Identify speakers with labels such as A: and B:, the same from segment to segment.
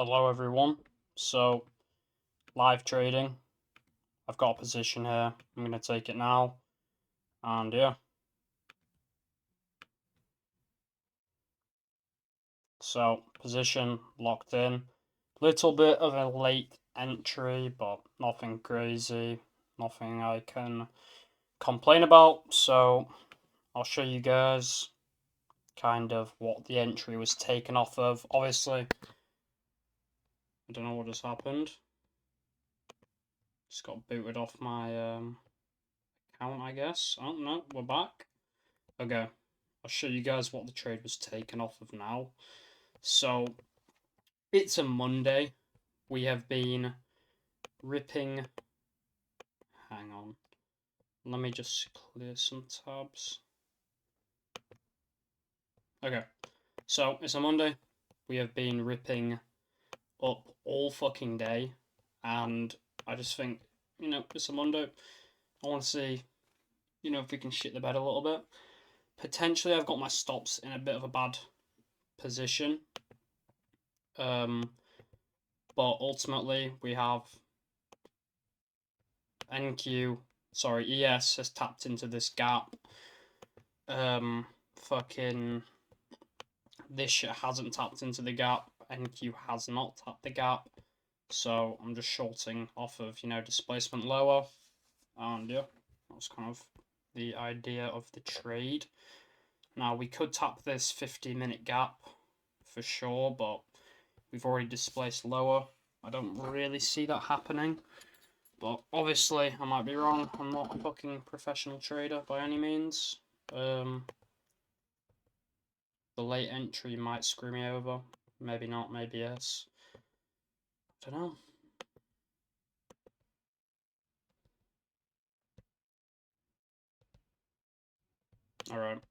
A: Hello everyone. So, live trading. I've got a position here. I'm going to take it now. And yeah. So, position locked in. Little bit of a late entry, but nothing crazy. Nothing I can complain about. So, I'll show you guys kind of what the entry was taken off of. Obviously, I don't know what has happened. Just got booted off my account, I guess. Oh no, we're back. Okay, I'll show you guys what the trade was taken off of now. So, it's a Monday. We have been ripping. Hang on. Let me just clear some tabs. Okay, so it's a Monday. We have been ripping up all fucking day. And I just think, it's a Monday. I want to see, if we can shit the bed a little bit. Potentially, I've got my stops in a bit of a bad position. But ultimately, we have ES has tapped into this gap. Fucking this shit hasn't tapped into the gap. NQ has not tapped the gap. So I'm just shorting off of, displacement lower. And yeah, that's kind of the idea of the trade. Now we could tap this 50-minute gap for sure, but we've already displaced lower. I don't really see that happening. But obviously, I might be wrong. I'm not a fucking professional trader by any means. The late entry might screw me over. Maybe not, maybe yes. I don't know. Alright.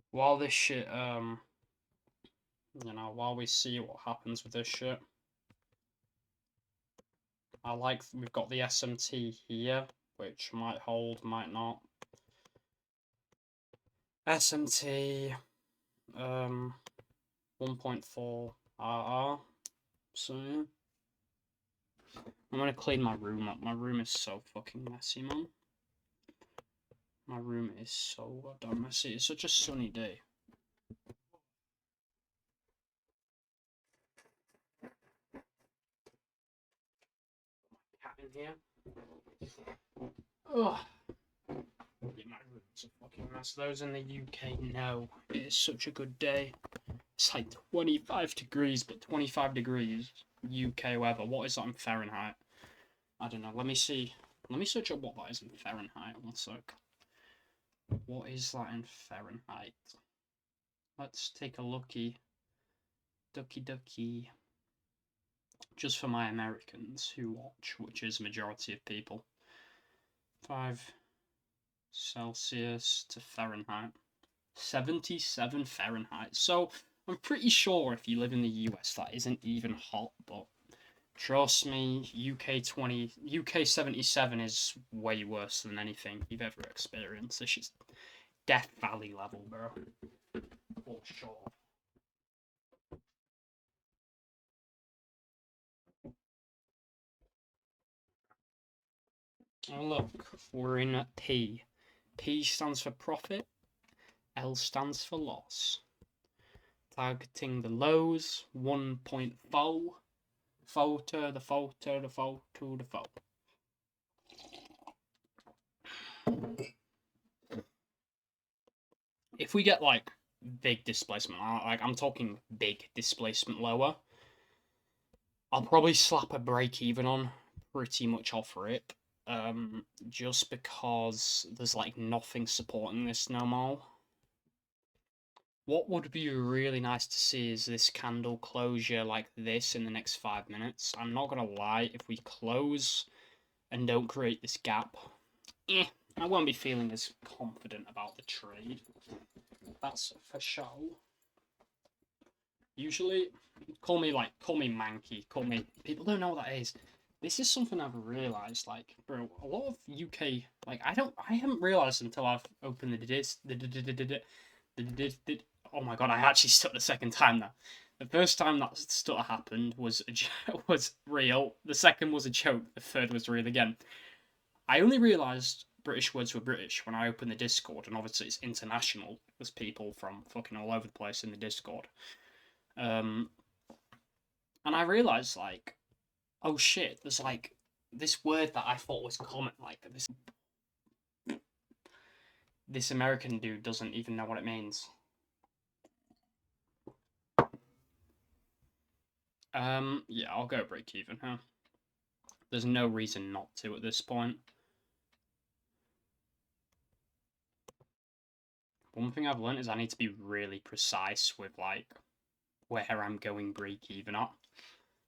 A: While this shit, while we see what happens with this shit, we've got the SMT here, which might hold, might not. SMT, 1.4 RR. So yeah. I'm gonna clean my room up. My room is so fucking messy, man. My room is so goddamn messy. It's such a sunny day. Cat in here. Ugh. Yeah, my room's a fucking mess. Those in the UK know it is such a good day. It's like 25 degrees, but 25 degrees UK weather. What is that in Fahrenheit? I don't know. Let me see. Let me search up what that is in Fahrenheit. 1 sec. What is that in Fahrenheit? Let's take a looky. Ducky. Just for my Americans who watch, which is a majority of people. 5 Celsius to Fahrenheit. 77 Fahrenheit. So I'm pretty sure if you live in the US that isn't even hot, but trust me, UK 77 is way worse than anything you've ever experienced. This is Death Valley level, bro. For sure. Oh look, we're in P. P stands for profit, L stands for loss. Targeting the lows, 1.4. Foe to the foe to the foe to the foe. If we get like big displacement, like I'm talking big displacement lower, I'll probably slap a break even on pretty much off rip. Just because there's like nothing supporting this no more. What would be really nice to see is this candle closure like this in the next 5 minutes. I'm not gonna lie, if we close and don't create this gap, I won't be feeling as confident about the trade. That's for sure. Usually, call me manky, people don't know what that is. This is something I've realized, like, bro, a lot of UK, like, I haven't realized until I've opened oh my god, I actually stuck the second time now. The first time that stutter happened was was real. The second was a joke. The third was real again. I only realised British words were British when I opened the Discord, and obviously it's international. There's people from fucking all over the place in the Discord. And I realised, like, oh shit, there's like this word that I thought was common, like this American dude doesn't even know what it means. Yeah, I'll go break even, huh? There's no reason not to at this point. One thing I've learned is I need to be really precise with, like, where I'm going break even at.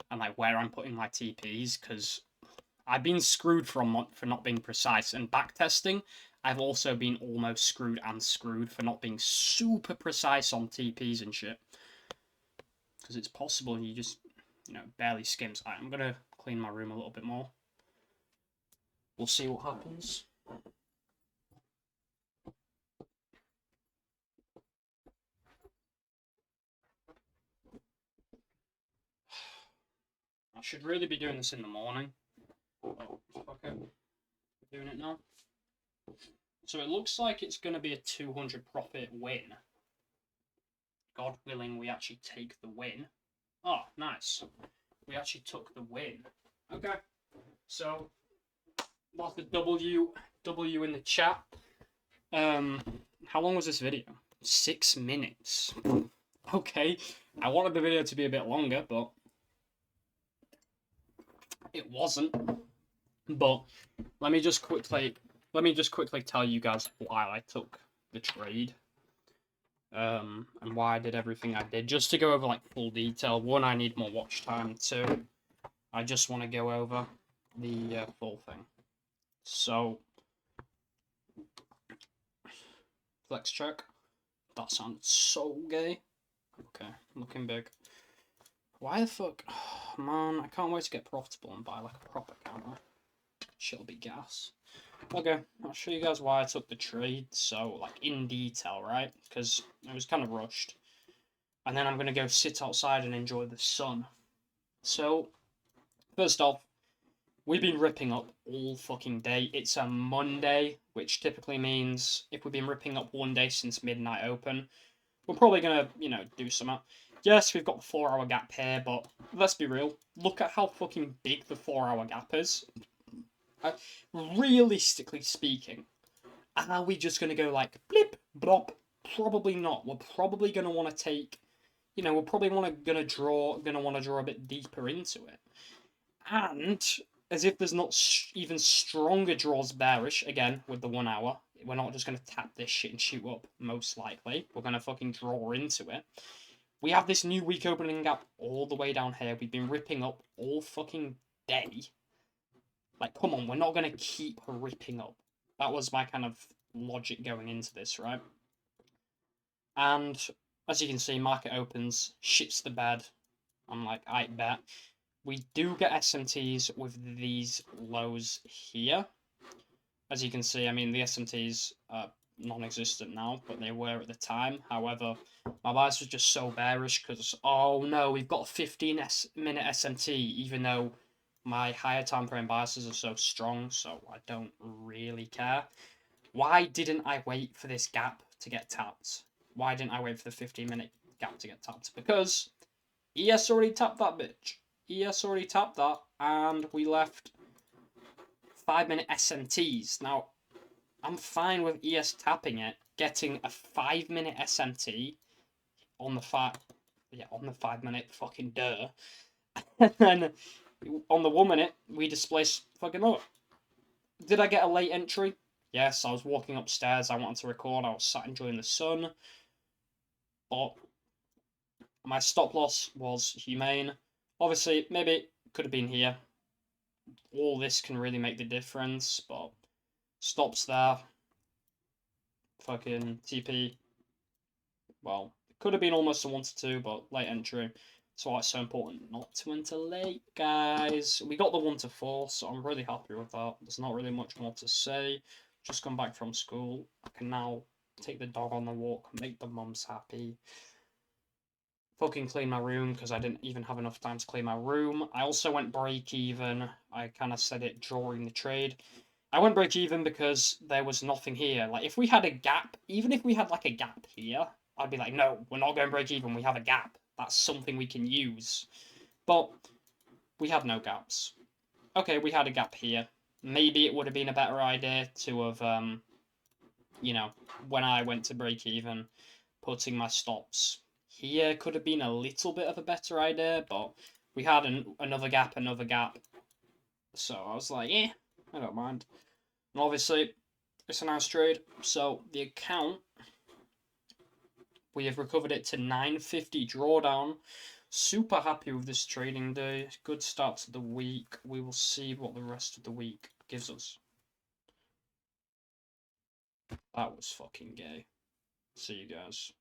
A: And, like, where I'm putting my TPs, because I've been screwed for not being precise. And backtesting, I've also been almost screwed for not being super precise on TPs and shit. Because it's possible you just, barely skims. Right, I'm going to clean my room a little bit more. We'll see what happens. I should really be doing this in the morning. Oh, okay. We're doing it now. So it looks like it's going to be a 200 profit win. God willing, we actually take the win. Oh, nice. We actually took the win. Okay. So, lots of W in the chat. How long was this video? 6 minutes. Okay. I wanted the video to be a bit longer, but it wasn't. But let me just quickly tell you guys why I took the trade. And why I did everything I did. Just to go over like full detail. One, I need more watch time. Two, I just want to go over the full thing. So, flex check. That sounds so gay. Okay, looking big. Why the fuck? Oh, man, I can't wait to get profitable and buy like a proper camera. Shit'll be gas. Okay, I'll show you guys why I took the trade. So, like in detail, right? Because I was kind of rushed. And then I'm going to go sit outside and enjoy the sun. So, first off, we've been ripping up all fucking day. It's a Monday, which typically means if we've been ripping up one day since midnight open, we're probably going to, do something. Yes, we've got the 4-hour gap here, but let's be real. Look at how fucking big the 4-hour gap is. Realistically speaking, are we just going to go like blip, blop? Probably not. We're probably going to want to take, we're probably want to draw a bit deeper into it. And as if there's not even stronger draws bearish, again, with the 1 hour, we're not just going to tap this shit and shoot up, most likely. We're going to fucking draw into it. We have this new week opening gap all the way down here. We've been ripping up all fucking day. Like, come on, we're not going to keep ripping up. That was my kind of logic going into this, right? And as you can see, market opens, shits the bed. I'm like, I bet. We do get SMTs with these lows here. As you can see, I mean, the SMTs are non-existent now, but they were at the time. However, my bias was just so bearish because, oh no, we've got a 15-minute SMT, even though my higher time frame biases are so strong, so I don't really care. Why didn't I wait for this gap to get tapped? Why didn't I wait for the 15-minute gap to get tapped? Because ES already tapped that bitch. ES already tapped that, and we left 5-minute SMTs. Now, I'm fine with ES tapping it, getting a 5-minute SMT on the 5-minute fucking duh. And then on the 1 minute, we displaced fucking lower. Did I get a late entry? Yes, I was walking upstairs, I wanted to record, I was sat enjoying the sun. But my stop loss was humane. Obviously, maybe it could have been here. All this can really make the difference, but stops there. Fucking TP. Well, it could have been almost a 1-2, but late entry. That's why it's so important not to enter late, guys. We got the 1-4, so I'm really happy with that. There's not really much more to say. Just come back from school. I can now take the dog on the walk, make the mums happy. fucking clean my room because I didn't even have enough time to clean my room. I also went break even. I kind of said it during the trade. I went break even because there was nothing here. Like, if we had a gap, even if we had like a gap here, I'd be like, no, we're not going break even. We have a gap. That's something we can use. But we had no gaps. Okay, we had a gap here. Maybe it would have been a better idea to have, you know, when I went to break even, putting my stops here could have been a little bit of a better idea, but we had another gap. So I was like, eh, I don't mind. And obviously, it's a nice trade. So the account, we have recovered it to 950 drawdown. Super happy with this trading day. Good start to the week. We will see what the rest of the week gives us. That was fucking gay. See you guys.